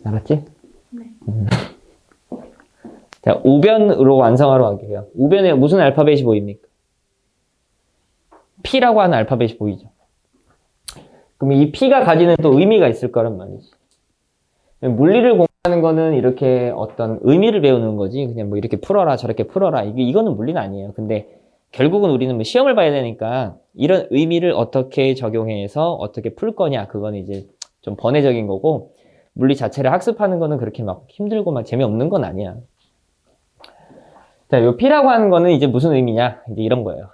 알았지? 네. 자, 우변으로 완성하러 갈게요. 우변에 무슨 알파벳이 보입니까? P라고 하는 알파벳이 보이죠. 그럼 이 P가 가지는 또 의미가 있을 거란 말이지. 물리를 공부하는 거는 이렇게 어떤 의미를 배우는 거지. 그냥 뭐 이렇게 풀어라, 저렇게 풀어라. 이거는 물리는 아니에요. 근데 결국은 우리는 뭐 시험을 봐야 되니까 이런 의미를 어떻게 적용해서 어떻게 풀 거냐. 그거는 이제 좀 번외적인 거고, 물리 자체를 학습하는 거는 그렇게 막 힘들고 막 재미없는 건 아니야. 자, 요 P라고 하는 거는 이제 무슨 의미냐? 이제 이런 거예요.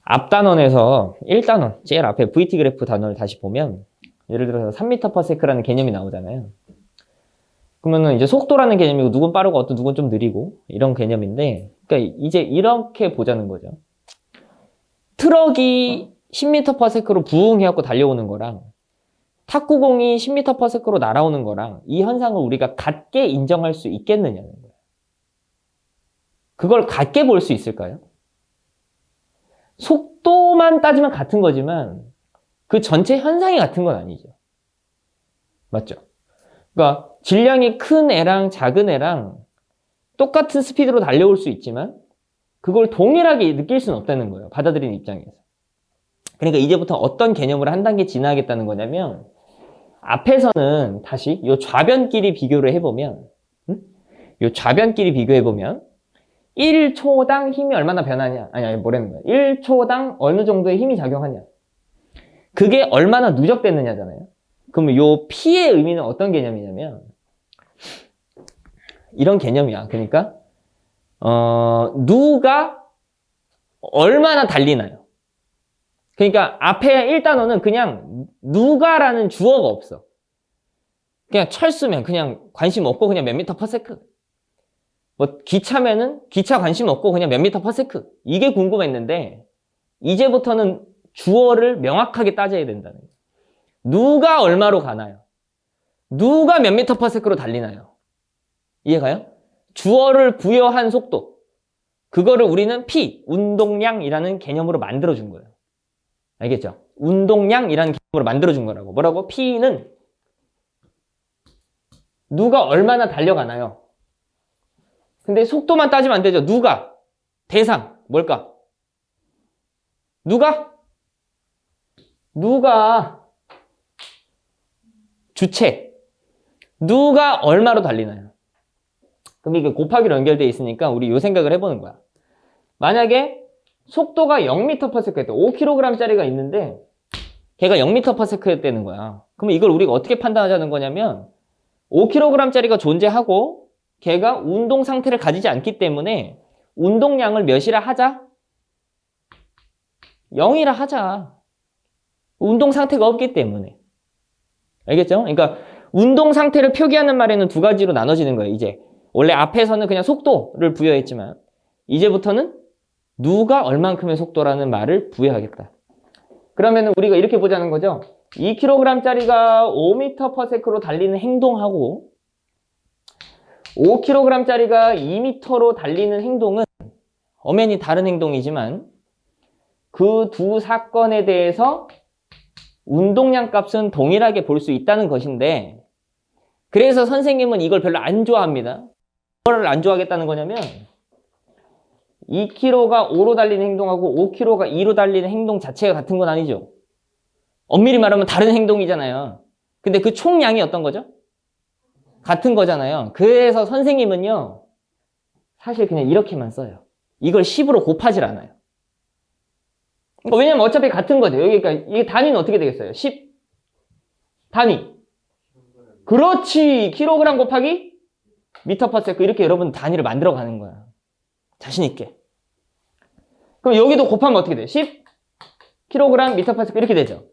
앞 단원에서 1단원, 제일 앞에 VT 그래프 단원을 다시 보면, 예를 들어서 3m/s라는 개념이 나오잖아요. 그러면은 이제 속도라는 개념이고, 누군 빠르고 어떤 누군 좀 느리고, 이런 개념인데, 그러니까 이제 이렇게 보자는 거죠. 트럭이 10m/s로 부응해갖고 달려오는 거랑, 탁구공이 10m/s로 날아오는 거랑, 이 현상을 우리가 같게 인정할 수 있겠느냐는 거예요. 그걸 같게 볼 수 있을까요? 속도만 따지면 같은 거지만 그 전체 현상이 같은 건 아니죠. 맞죠? 그러니까 질량이 큰 애랑 작은 애랑 똑같은 스피드로 달려올 수 있지만 그걸 동일하게 느낄 수는 없다는 거예요. 받아들이는 입장에서. 그러니까 이제부터 어떤 개념으로 한 단계 지나가겠다는 거냐면, 앞에서는 다시 요 좌변끼리 비교를 해보면, 요 좌변끼리 비교해보면 1초당 힘이 얼마나 변하냐. 아니, 뭐라는 거야. 1초당 어느 정도의 힘이 작용하냐. 그게 얼마나 누적됐느냐잖아요. 그러면 요 P의 의미는 어떤 개념이냐면, 이런 개념이야. 그러니까, 누가 얼마나 달리나요. 그러니까 앞에 1단원은 그냥 누가라는 주어가 없어. 그냥 철수면 그냥 관심 없고 그냥 몇 미터 퍼 세크. 뭐 기차면은 기차 관심 없고 그냥 몇 미터 퍼 세크. 이게 궁금했는데 이제부터는 주어를 명확하게 따져야 된다는 거예요. 누가 얼마로 가나요? 누가 몇 미터 퍼 세크로 달리나요? 이해가요? 주어를 부여한 속도. 그거를 우리는 P, 운동량이라는 개념으로 만들어준 거예요. 알겠죠? 운동량이라는 개념으로 만들어준 거라고. 뭐라고? P는 누가 얼마나 달려가나요? 근데 속도만 따지면 안 되죠. 누가? 대상. 뭘까? 누가? 주체. 누가 얼마로 달리나요? 그럼 이게 곱하기로 연결되어 있으니까 우리 요 생각을 해보는 거야. 만약에 속도가 0m/s였대. 5kg짜리가 있는데 걔가 0m/s였다는 거야. 그럼 이걸 우리가 어떻게 판단하자는 거냐면 5kg짜리가 존재하고 걔가 운동 상태를 가지지 않기 때문에 운동량을 몇이라 하자? 0이라 하자. 운동 상태가 없기 때문에. 알겠죠? 그러니까 운동 상태를 표기하는 말에는 두 가지로 나눠지는 거예요. 이제 원래 앞에서는 그냥 속도를 부여했지만 이제부터는 누가 얼만큼의 속도라는 말을 부여하겠다. 그러면 우리가 이렇게 보자는 거죠. 2kg짜리가 5m/s로 달리는 행동하고 5kg짜리가 2m로 달리는 행동은 엄연히 다른 행동이지만 그 두 사건에 대해서 운동량 값은 동일하게 볼 수 있다는 것인데, 그래서 선생님은 이걸 별로 안 좋아합니다. 뭘 안 좋아하겠다는 거냐면 2kg가 5로 달리는 행동하고 5kg가 2로 달리는 행동 자체가 같은 건 아니죠. 엄밀히 말하면 다른 행동이잖아요. 근데 그 총량이 어떤 거죠? 같은 거잖아요. 그래서 선생님은요, 사실 그냥 이렇게만 써요. 이걸 10으로 곱하질 않아요. 그러니까 왜냐면 어차피 같은 거죠. 여기가 이게 단위는 어떻게 되겠어요? 10 단위. 그렇지. 킬로그램 곱하기 미터 퍼 세크. 이렇게 여러분 단위를 만들어 가는 거야. 자신 있게. 그럼 여기도 곱하면 어떻게 돼요? 10 킬로그램 미터 퍼 세크 이렇게 되죠.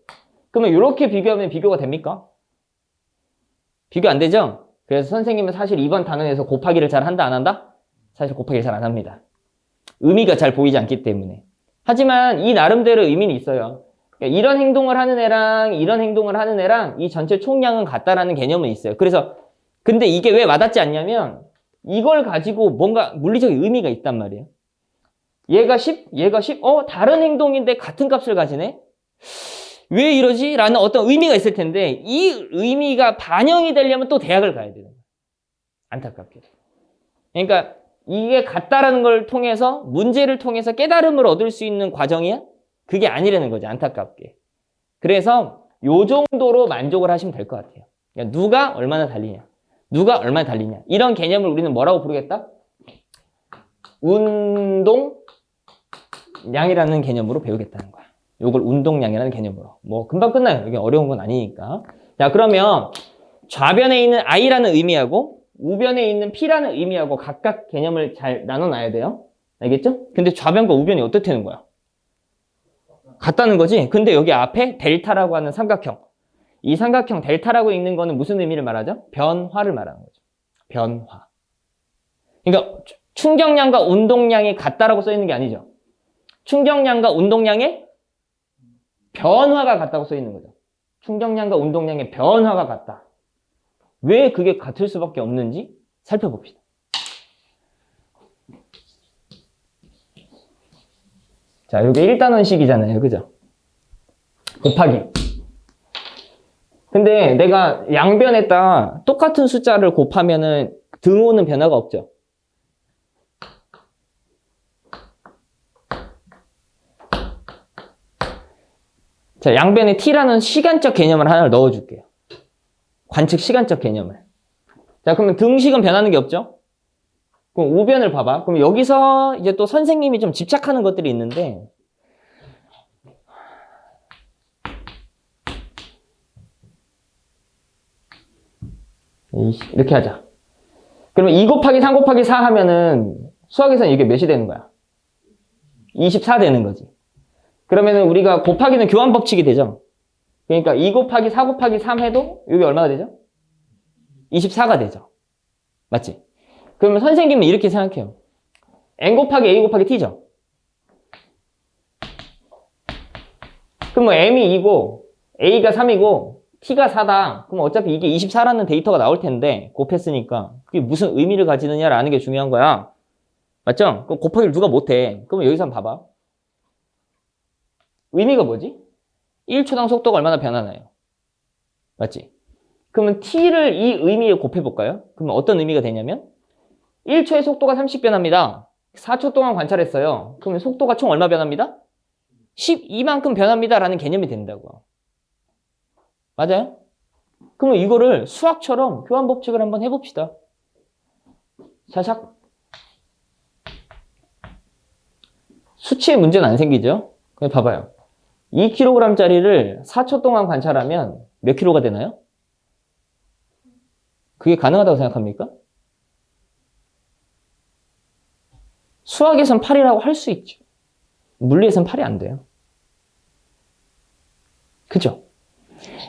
그러면 이렇게 비교하면 비교가 됩니까? 비교 안 되죠? 그래서 선생님은 사실 이번 단원에서 곱하기를 잘 한다 안 한다? 사실 곱하기를 잘 안 합니다. 의미가 잘 보이지 않기 때문에. 하지만 이 나름대로 의미는 있어요. 그러니까 이런 행동을 하는 애랑 이런 행동을 하는 애랑 이 전체 총량은 같다라는 개념은 있어요. 그래서 근데 이게 왜 와닿지 않냐면 이걸 가지고 뭔가 물리적인 의미가 있단 말이에요. 얘가 10, 얘가 10, 다른 행동인데 같은 값을 가지네? 왜 이러지? 라는 어떤 의미가 있을 텐데 이 의미가 반영이 되려면 또 대학을 가야 돼요. 안타깝게도. 그러니까 이게 같다라는 걸 통해서 문제를 통해서 깨달음을 얻을 수 있는 과정이야? 그게 아니라는 거죠. 안타깝게. 그래서 요 정도로 만족을 하시면 될 것 같아요. 그러니까 누가 얼마나 달리냐. 누가 얼마나 달리냐. 이런 개념을 우리는 뭐라고 부르겠다? 운동량이라는 개념으로 배우겠다는 거야. 요걸 운동량이라는 개념으로. 뭐 금방 끝나요. 이게 어려운 건 아니니까. 자, 그러면 좌변에 있는 I라는 의미하고 우변에 있는 P라는 의미하고 각각 개념을 잘 나눠놔야 돼요. 알겠죠? 근데 좌변과 우변이 어떻다는 거야? 같다는 거지. 근데 여기 앞에 델타라고 하는 삼각형. 이 삼각형 델타라고 읽는 거는 무슨 의미를 말하죠? 변화를 말하는 거죠. 변화. 그러니까 충격량과 운동량이 같다라고 써 있는 게 아니죠. 충격량과 운동량의 변화가 같다고 써 있는 거죠. 충격량과 운동량의 변화가 같다. 왜 그게 같을 수밖에 없는지 살펴봅시다. 자, 이게 1단원식이잖아요. 그죠? 곱하기. 근데 내가 양변에다 똑같은 숫자를 곱하면은 등호는 변화가 없죠. 자, 양변에 t라는 시간적 개념을 하나 넣어줄게요. 관측 시간적 개념을. 자, 그러면 등식은 변하는 게 없죠? 그럼 우변을 봐봐. 그럼 여기서 이제 또 선생님이 좀 집착하는 것들이 있는데, 이렇게 하자. 그러면 2 곱하기 3 곱하기 4 하면은 수학에서는 이게 몇이 되는 거야? 24 되는 거지. 그러면은 우리가 곱하기는 교환 법칙이 되죠? 그러니까 2 곱하기 4 곱하기 3 해도 이게 얼마가 되죠? 24가 되죠. 맞지? 그러면 선생님은 이렇게 생각해요. n 곱하기 a 곱하기 t죠? 그럼 뭐 m이 2고 a가 3이고 t가 4다. 그럼 어차피 이게 24라는 데이터가 나올 텐데 곱했으니까 그게 무슨 의미를 가지느냐라는 게 중요한 거야. 맞죠? 그럼 곱하기를 누가 못해. 그러면 여기서 한번 봐봐. 의미가 뭐지? 1초당 속도가 얼마나 변하나요? 맞지? 그러면 t를 이 의미에 곱해볼까요? 그러면 어떤 의미가 되냐면 1초의 속도가 30 변합니다. 4초 동안 관찰했어요. 그러면 속도가 총 얼마 변합니다? 12만큼 변합니다 라는 개념이 된다고. 맞아요? 그러면 이거를 수학처럼 교환 법칙을 한번 해봅시다. 샤샥. 수치에 문제는 안 생기죠? 그냥 봐봐요. 2kg짜리를 4초 동안 관찰하면 몇 킬로가 되나요? 그게 가능하다고 생각합니까? 수학에선 8이라고 할 수 있죠. 물리에선 8이 안 돼요. 그죠?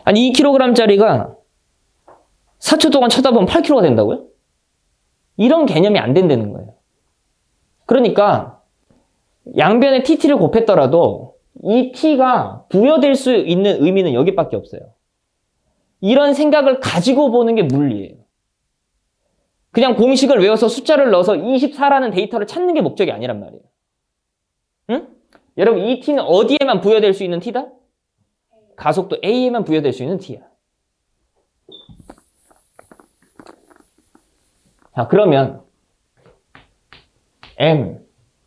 아니 2kg짜리가 4초 동안 쳐다보면 8kg가 된다고요? 이런 개념이 안 된다는 거예요. 그러니까 양변에 tt를 곱했더라도 이 t가 부여될 수 있는 의미는 여기밖에 없어요. 이런 생각을 가지고 보는 게 물리예요. 그냥 공식을 외워서 숫자를 넣어서 24라는 데이터를 찾는 게 목적이 아니란 말이에요. 응? 여러분 이 t는 어디에만 부여될 수 있는 t다? 가속도 a에만 부여될 수 있는 t야. 자, 그러면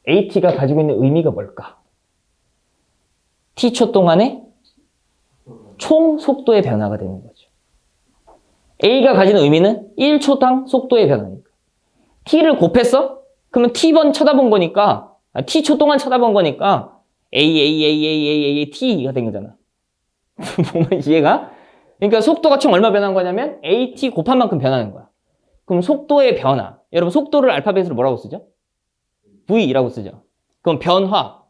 at가 가지고 있는 의미가 뭘까? t초 동안의 총 속도의 변화가 되는 거죠. a가 가지는 의미는 1초당 속도의 변화니까. t를 곱했어? 그러면 t번 쳐다본 거니까, t초 동안 쳐다본 거니까 a t가 된 거잖아. 보면 이해가? 그러니까 속도가 총 얼마 변한 거냐면 at 곱한 만큼 변하는 거야. 그럼 속도의 변화. 여러분 속도를 알파벳으로 뭐라고 쓰죠? v라고 쓰죠. 그럼 변화.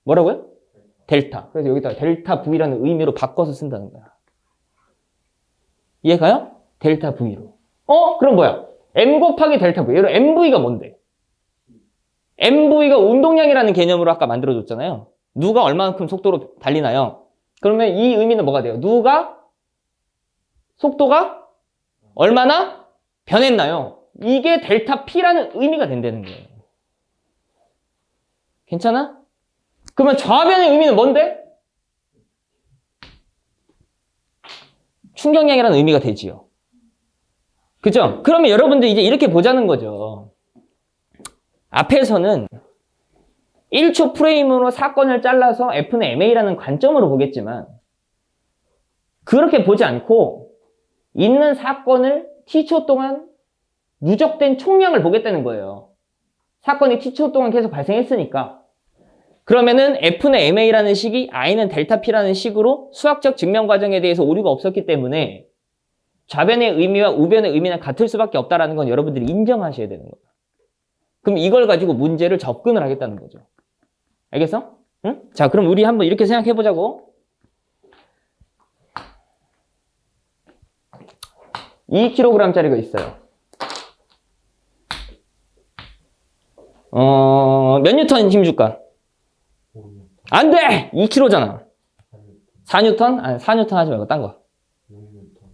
뭐라고요? 델타. 그래서 여기다가 델타 V라는 의미로 바꿔서 쓴다는 거야. 이해가요? 델타 V로. 그럼 뭐야? M 곱하기 델타 V. 여러분 MV가 뭔데? MV가 운동량이라는 개념으로 아까 만들어줬잖아요. 누가 얼마만큼 속도로 달리나요? 그러면 이 의미는 뭐가 돼요? 누가 속도가 얼마나 변했나요? 이게 델타 P라는 의미가 된다는 거예요. 괜찮아? 그러면 좌변의 의미는 뭔데? 충격량이라는 의미가 되지요. 그죠? 그러면 여러분들 이제 이렇게 보자는 거죠. 앞에서는 1초 프레임으로 사건을 잘라서 F는 MA라는 관점으로 보겠지만 그렇게 보지 않고 있는 사건을 T초 동안 누적된 총량을 보겠다는 거예요. 사건이 T초 동안 계속 발생했으니까. 그러면은 F는 MA라는 식이 I는 델타 P라는 식으로 수학적 증명 과정에 대해서 오류가 없었기 때문에 좌변의 의미와 우변의 의미는 같을 수밖에 없다는 건 여러분들이 인정하셔야 되는 거예요. 그럼 이걸 가지고 문제를 접근을 하겠다는 거죠. 알겠어? 응? 자, 그럼 우리 한번 이렇게 생각해 보자고. 2kg짜리가 있어요. 몇 뉴턴 힘 줄까? 안 돼! 2kg잖아. 4뉴턴? 아니, 4뉴턴 하지 말고 딴 거.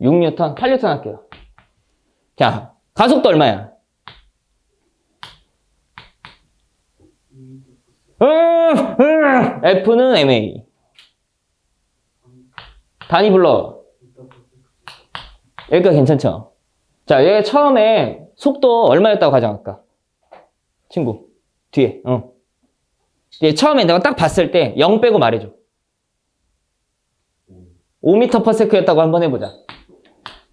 6뉴턴? 8뉴턴 할게요. 자, 가속도 얼마야? F는 MA. 단위 불러. 여기가 괜찮죠? 자, 얘 처음에 속도 얼마였다고 가정할까? 친구. 뒤에. 얘 처음에 내가 딱 봤을 때 0 빼고 말해줘. 5m/s였다고 한번 해보자.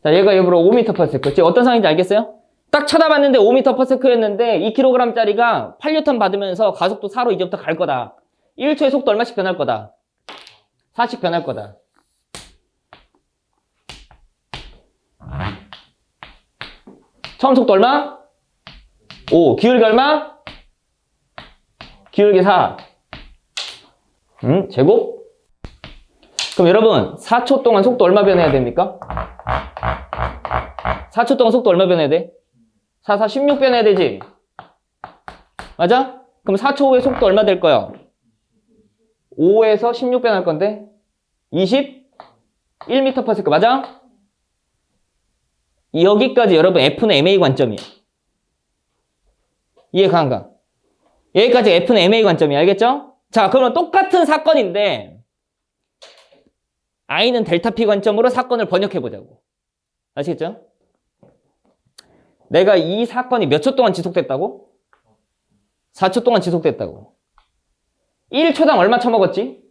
자, 얘가 일부러 5m/s. 지금 어떤 상황인지 알겠어요? 딱 쳐다봤는데 5m/s였는데 2kg짜리가 8N 받으면서 가속도 4로 이제부터 갈 거다. 1초에 속도 얼마씩 변할 거다? 4씩 변할 거다. 처음 속도 얼마? 5. 기울기 얼마? 기울기 4. 제곱? 그럼 여러분 4초 동안 속도 얼마 변해야 됩니까? 4초 동안 속도 얼마 변해야 돼? 4, 4, 16 변해야 되지? 맞아? 그럼 4초 후에 속도 얼마 될 거야? 5에서 16 변할 건데 21m/s 맞아? 여기까지 여러분 F는 MA 관점이야. 이해가 안 가? 여기까지 F는 MA 관점이야. 알겠죠? 자, 그러면 똑같은 사건인데 I는 델타 P 관점으로 사건을 번역해보자고. 아시겠죠? 내가 이 사건이 몇 초 동안 지속됐다고? 4초 동안 지속됐다고. 1초당 얼마 처먹었지?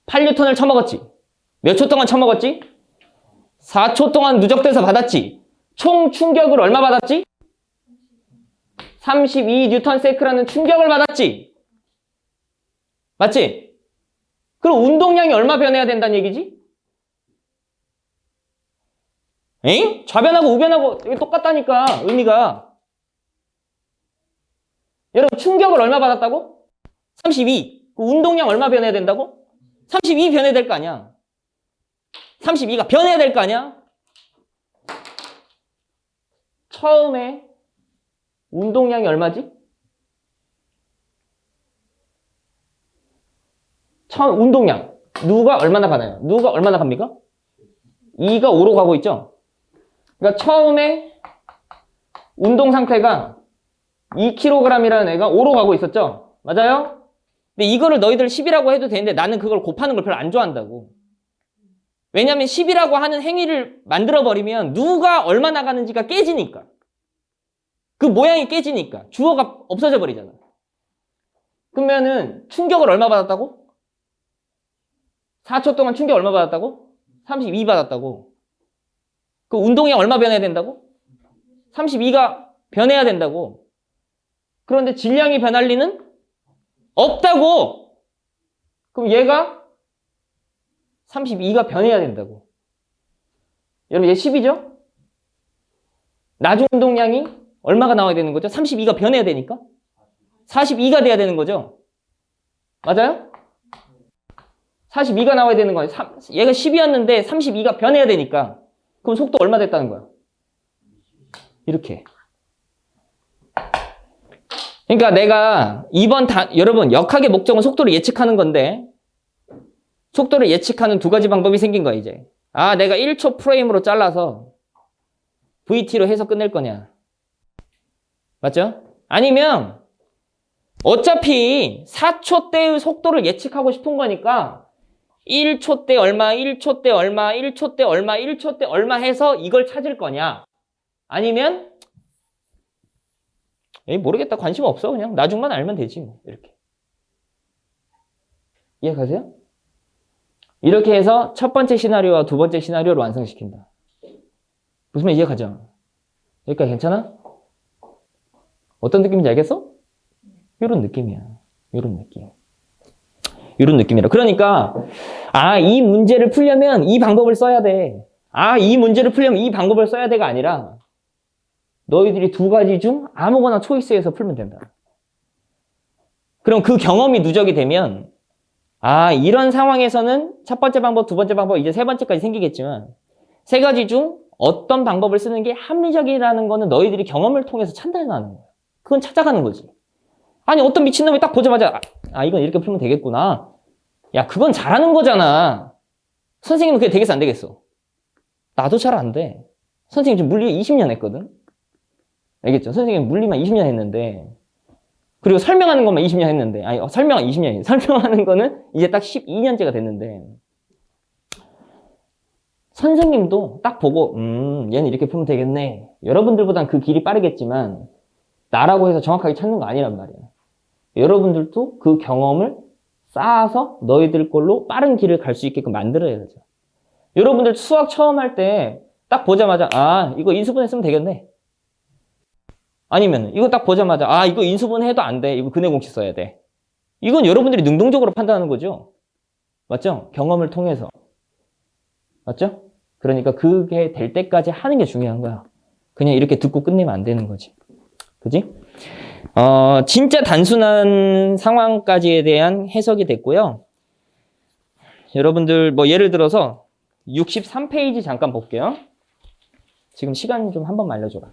8N을 처먹었지. 몇 초 동안 처먹었지? 4초 동안 누적돼서 받았지. 총 충격을 얼마 받았지? 32Nm/s라는 충격을 받았지. 맞지? 그럼 운동량이 얼마 변해야 된다는 얘기지? 에잉? 좌변하고 우변하고 이게 똑같다니까, 의미가. 여러분, 충격을 얼마 받았다고? 32. 그 운동량 얼마 변해야 된다고? 32 변해야 될 거 아니야. 32가 변해야 될 거 아니야? 처음에 운동량이 얼마지? 처음 운동량. 누가 얼마나 가나요? 누가 얼마나 갑니까? 2가 5로 가고 있죠? 그러니까 처음에 운동 상태가 2kg이라는 애가 5로 가고 있었죠? 맞아요? 근데 이거를 너희들 10이라고 해도 되는데 나는 그걸 곱하는 걸 별로 안 좋아한다고. 왜냐면 10이라고 하는 행위를 만들어버리면 누가 얼마 나가는지가 깨지니까. 그 모양이 깨지니까. 주어가 없어져 버리잖아. 그러면은 충격을 얼마 받았다고? 4초 동안 충격 얼마 받았다고? 32 받았다고. 그 운동량 얼마 변해야 된다고? 32가 변해야 된다고. 그런데 질량이 변할 리는 없다고. 그럼 얘가 32가 변해야 된다고. 여러분 얘 10이죠? 나중 운동량이 얼마가 나와야 되는 거죠? 32가 변해야 되니까 42가 돼야 되는 거죠. 맞아요? 42가 나와야 되는 거예요. 얘가 10이었는데 32가 변해야 되니까. 그럼 속도 얼마 됐다는 거야? 이렇게. 그러니까 내가 여러분 역학의 목적은 속도를 예측하는 건데 속도를 예측하는 두 가지 방법이 생긴 거야 이제. 아, 내가 1초 프레임으로 잘라서 VT로 해서 끝낼 거냐. 맞죠? 아니면 어차피 4초 때의 속도를 예측하고 싶은 거니까 1초 때 얼마, 1초 때 얼마, 1초 때 얼마, 1초 때 얼마 해서 이걸 찾을 거냐? 아니면 에이, 모르겠다. 관심 없어. 그냥 나중만 알면 되지. 뭐. 이렇게. 이해가세요? 이렇게 해서 첫 번째 시나리오와 두 번째 시나리오를 완성시킨다. 무슨 말 이해가죠? 여기까지 괜찮아? 어떤 느낌인지 알겠어? 이런 느낌이야. 이런 느낌. 이런 느낌이라. 그러니까 이 문제를 풀려면 이 방법을 써야 돼. 이 문제를 풀려면 이 방법을 써야 돼가 아니라 너희들이 두 가지 중 아무거나 초이스해서 풀면 된다. 그럼 그 경험이 누적이 되면 이런 상황에서는 첫 번째 방법, 두 번째 방법, 이제 세 번째까지 생기겠지만 세 가지 중 어떤 방법을 쓰는 게 합리적이라는 거는 너희들이 경험을 통해서 판단하는 거야. 그건 찾아가는 거지. 아니 어떤 미친놈이 딱 보자마자 이건 이렇게 풀면 되겠구나. 야 그건 잘하는 거잖아. 선생님은 그게 되겠어 안 되겠어? 나도 잘 안 돼. 선생님 지금 물리 20년 했거든. 알겠죠? 선생님 물리만 20년 했는데 그리고 설명하는 것만 20년 했는데 설명은 20년이에요. 설명하는 거는 이제 딱 12년째가 됐는데 선생님도 딱 보고 얘는 이렇게 풀면 되겠네. 여러분들보단 그 길이 빠르겠지만 나라고 해서 정확하게 찾는 거 아니란 말이야. 여러분들도 그 경험을 쌓아서 너희들 걸로 빠른 길을 갈 수 있게끔 만들어야죠. 여러분들 수학 처음 할 때 딱 보자마자 이거 인수분해 쓰면 되겠네. 아니면 이거 딱 보자마자 이거 인수분해 해도 안 돼. 이거 근해공식 써야 돼. 이건 여러분들이 능동적으로 판단하는 거죠. 맞죠? 경험을 통해서. 맞죠? 그러니까 그게 될 때까지 하는 게 중요한 거야. 그냥 이렇게 듣고 끝내면 안 되는 거지. 그지? 진짜 단순한 상황까지에 대한 해석이 됐고요. 여러분들 예를 들어서 63페이지 잠깐 볼게요. 지금 시간 좀 한번 알려줘라.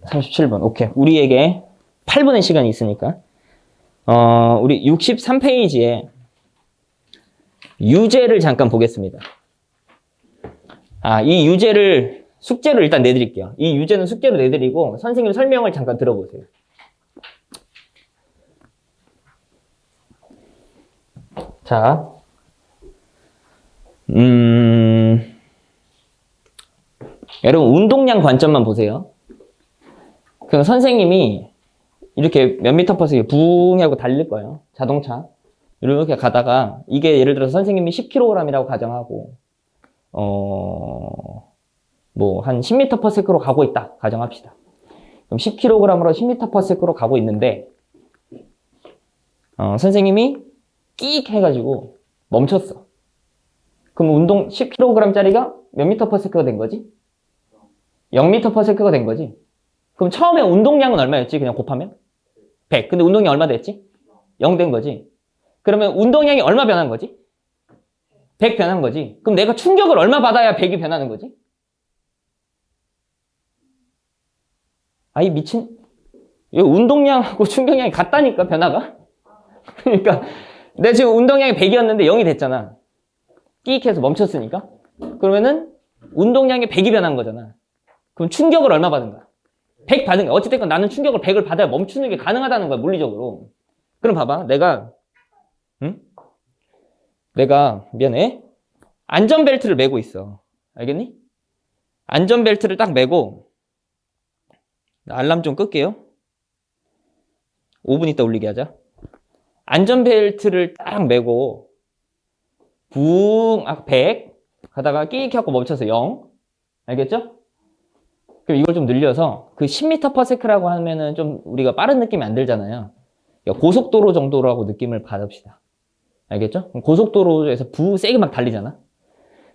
37분. 오케이. 우리에게 8분의 시간이 있으니까. 우리 63페이지에 유제를 잠깐 보겠습니다. 이 유제를 숙제로 일단 내드릴게요. 이 유제는 숙제로 내드리고 선생님 설명을 잠깐 들어보세요. 자, 여러분 운동량 관점만 보세요. 그럼 선생님이 이렇게 몇 미터 퍼 세컨드 붕 하고 달릴 거예요. 자동차. 이렇게 가다가 이게 예를 들어서 선생님이 10kg이라고 가정하고 한 10m per sec로 가고 있다 가정합시다. 그럼 10kg으로 10m per sec로 가고 있는데 선생님이 끼익 해가지고 멈췄어. 그럼 운동 10kg짜리가 몇 미터 per sec가 된 거지? 0m per sec가 된 거지. 그럼 처음에 운동량은 얼마였지? 그냥 곱하면? 100. 근데 운동량이 얼마 됐지? 0 된 거지. 그러면 운동량이 얼마 변한 거지? 100 변한 거지. 그럼 내가 충격을 얼마 받아야 100이 변하는 거지? 이 미친, 이 운동량하고 충격량이 같다니까, 변화가? 그러니까, 내가 지금 운동량이 100이었는데 0이 됐잖아. 끼익해서 멈췄으니까. 그러면은, 운동량이 100이 변한 거잖아. 그럼 충격을 얼마 받은 거야? 100 받은 거야. 어찌됐건 나는 충격을 100을 받아야 멈추는 게 가능하다는 거야, 물리적으로. 그럼 봐봐. 내가, 미안해. 안전벨트를 매고 있어. 알겠니? 안전벨트를 딱 매고, 알람 좀 끌게요. 5분 있다 울리게 하자. 안전벨트를 딱 매고, 100 가다가 끼익 하고 멈춰서 0. 알겠죠? 그럼 이걸 좀 늘려서 그 10m per sec라고 하면은 좀 우리가 빠른 느낌이 안 들잖아요. 고속도로 정도라고 느낌을 받읍시다. 알겠죠? 고속도로에서 세게 막 달리잖아.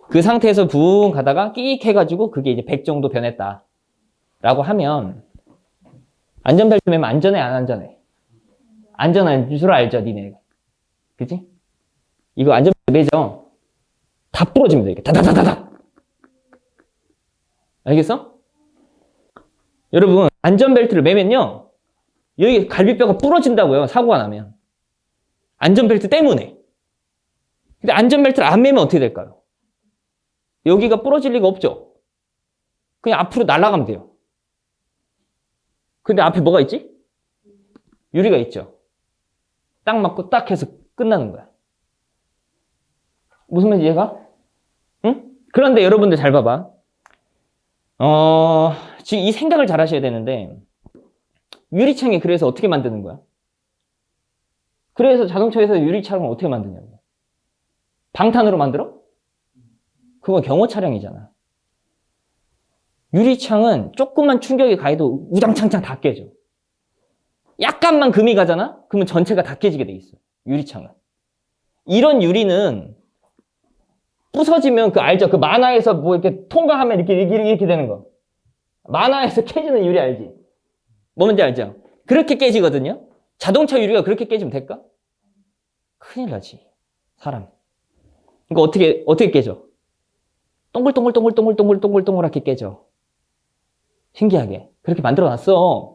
그 상태에서 붕 가다가 끼익 해가지고 그게 이제 100 정도 변했다. 라고 하면 안전벨트 매면 안전해 안 안전해? 안전한 줄 알죠 니네. 그치? 이거 안전벨트 매죠? 다 부러집니다. 이게 다다다다다. 알겠어? 여러분 안전벨트를 매면요 여기 갈비뼈가 부러진다고요. 사고가 나면. 안전벨트 때문에. 근데 안전벨트를 안 매면 어떻게 될까요? 여기가 부러질 리가 없죠. 그냥 앞으로 날아가면 돼요. 근데 앞에 뭐가 있지? 유리가 있죠. 딱 맞고 딱 해서 끝나는 거야. 무슨 말인지 이해가? 응? 그런데 여러분들 잘 봐봐. 지금 이 생각을 잘 하셔야 되는데, 유리창이 그래서 어떻게 만드는 거야? 그래서 자동차에서 유리창을 어떻게 만드냐고. 방탄으로 만들어? 그건 경호 차량이잖아. 유리창은 조금만 충격이 가해도 우장창창 다 깨져. 약간만 금이 가잖아? 그러면 전체가 다 깨지게 돼 있어. 유리창은. 이런 유리는 부서지면 그 알죠? 그 만화에서 뭐 이렇게 통과하면 이렇게 되는 거. 만화에서 깨지는 유리 알지? 뭔지 알죠? 그렇게 깨지거든요? 자동차 유리가 그렇게 깨지면 될까? 큰일 나지. 사람. 이거 어떻게 깨져? 동글동글동글동글동글동글동글하게 깨져. 신기하게. 그렇게 만들어 놨어.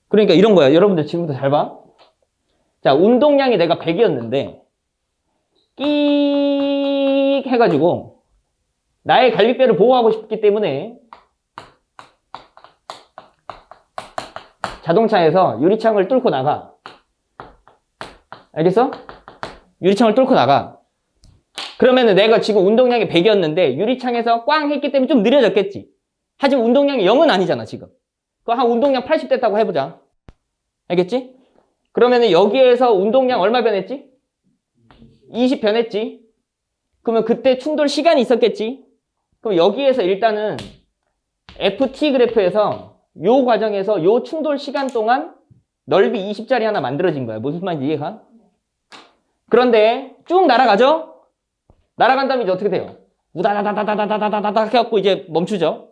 그러니까 이런 거야. 여러분들 지금부터 잘 봐. 자, 운동량이 내가 100이었는데, 끼익 해가지고, 나의 갈비뼈를 보호하고 싶기 때문에, 자동차에서 유리창을 뚫고 나가. 알겠어? 유리창을 뚫고 나가. 그러면은 내가 지금 운동량이 100이었는데, 유리창에서 꽝 했기 때문에 좀 느려졌겠지. 하지만 운동량이 0은 아니잖아, 지금. 그럼 한 운동량 80 됐다고 해보자. 알겠지? 그러면은 여기에서 운동량 얼마 변했지? 20 변했지? 그러면 그때 충돌 시간이 있었겠지? 그럼 여기에서 일단은 FT 그래프에서 요 과정에서 요 충돌 시간 동안 넓이 20짜리 하나 만들어진 거야. 무슨 말인지 이해가? 그런데 쭉 날아가죠? 날아간 다음에 이제 어떻게 돼요? 우다다다다다다다다다다 해갖고 이제 멈추죠?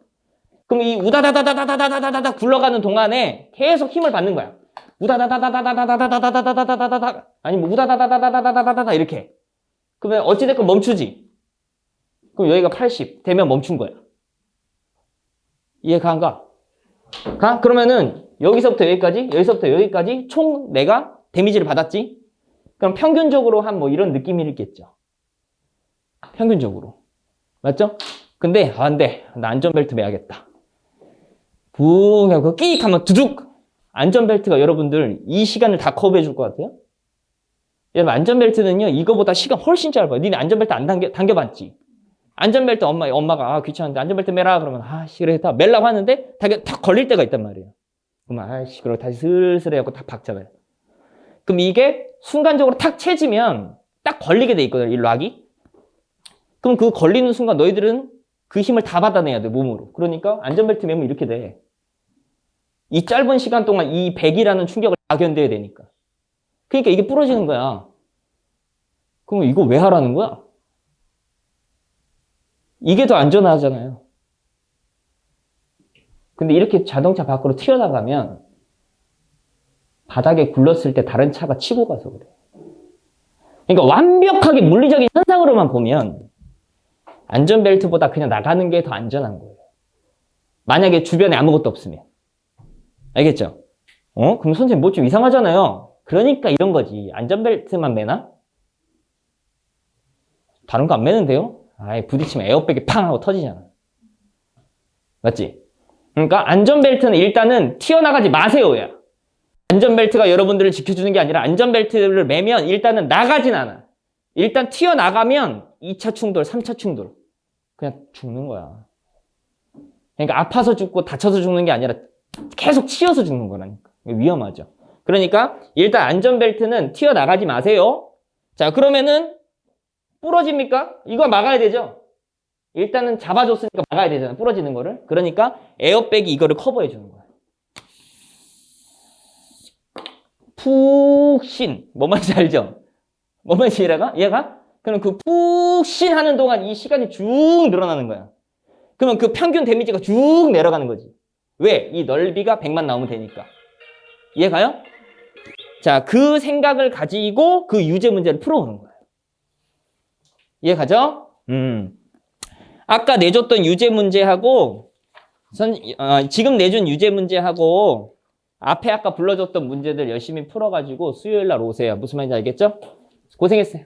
그럼 이 우다다다다다다다다다 굴러가는 동안에 계속 힘을 받는 거야. 우다다다다다다다다다다다다다다다다 아니면 우다다다다다다다다다다 이렇게. 그러면 어찌됐건 멈추지. 그럼 여기가 80 되면 멈춘 거야. 이해가 안 가? 가? 그러면은 여기서부터 여기까지, 여기서부터 여기까지 총 내가 데미지를 받았지? 그럼 평균적으로 한 뭐 이런 느낌이겠죠. 평균적으로. 맞죠? 근데 안 돼. 나 안전벨트 매야겠다. 붕 하고 끼익 하면 두둑. 안전벨트가 여러분들 이 시간을 다 커버해 줄 것 같아요? 여러분 안전벨트는요 이거보다 시간 훨씬 짧아요. 니네 안전벨트 안 당겨봤지? 안전벨트 엄마가 귀찮은데 안전벨트 매라 그러면 그래 다 매려고 하는데 탁 걸릴 때가 있단 말이에요. 그러면 그러고 다시 슬슬 해갖고 탁 박잡아요. 그럼 이게 순간적으로 탁 채지면 딱 걸리게 돼 있거든요. 이 락이. 그럼 그 걸리는 순간 너희들은 그 힘을 다 받아내야 돼 몸으로. 그러니까 안전벨트 매면 이렇게 돼. 이 짧은 시간 동안 이 100이라는 충격을 다 견뎌야 되니까. 그러니까 이게 부러지는 거야. 그럼 이거 왜 하라는 거야? 이게 더 안전하잖아요. 근데 이렇게 자동차 밖으로 튀어나가면 바닥에 굴렀을 때 다른 차가 치고 가서 그래. 그러니까 완벽하게 물리적인 현상으로만 보면 안전벨트보다 그냥 나가는 게 더 안전한 거예요. 만약에 주변에 아무것도 없으면. 알겠죠? 그럼 선생님 뭐 좀 이상하잖아요. 그러니까 이런 거지. 안전벨트만 매나? 다른 거 안 매는데요? 부딪히면 에어백이 팡 하고 터지잖아. 맞지? 그러니까 안전벨트는 일단은 튀어나가지 마세요야. 안전벨트가 여러분들을 지켜주는 게 아니라 안전벨트를 매면 일단은 나가진 않아. 일단 튀어나가면 2차 충돌, 3차 충돌. 그냥 죽는 거야. 그러니까 아파서 죽고 다쳐서 죽는 게 아니라 계속 치여서 죽는 거라니까. 위험하죠. 그러니까 일단 안전벨트는 튀어나가지 마세요. 자, 그러면은 부러집니까? 이거 막아야 되죠. 일단은 잡아줬으니까 막아야 되잖아. 부러지는 거를. 그러니까 에어백이 이거를 커버해 주는 거야. 푹신. 뭔 말인지 알죠? 뭔 말인지 이해가? 그럼 그 푹신 하는 동안 이 시간이 쭉 늘어나는 거야. 그러면 그 평균 데미지가 쭉 내려가는 거지. 왜? 이 넓이가 100만 나오면 되니까. 이해가요? 자, 그 생각을 가지고 그 유제 문제를 풀어오는 거예요. 이해가죠? 아까 내줬던 유제 문제하고 지금 내준 유제 문제하고 앞에 아까 불러줬던 문제들 열심히 풀어가지고 수요일 날 오세요. 무슨 말인지 알겠죠? 고생했어요.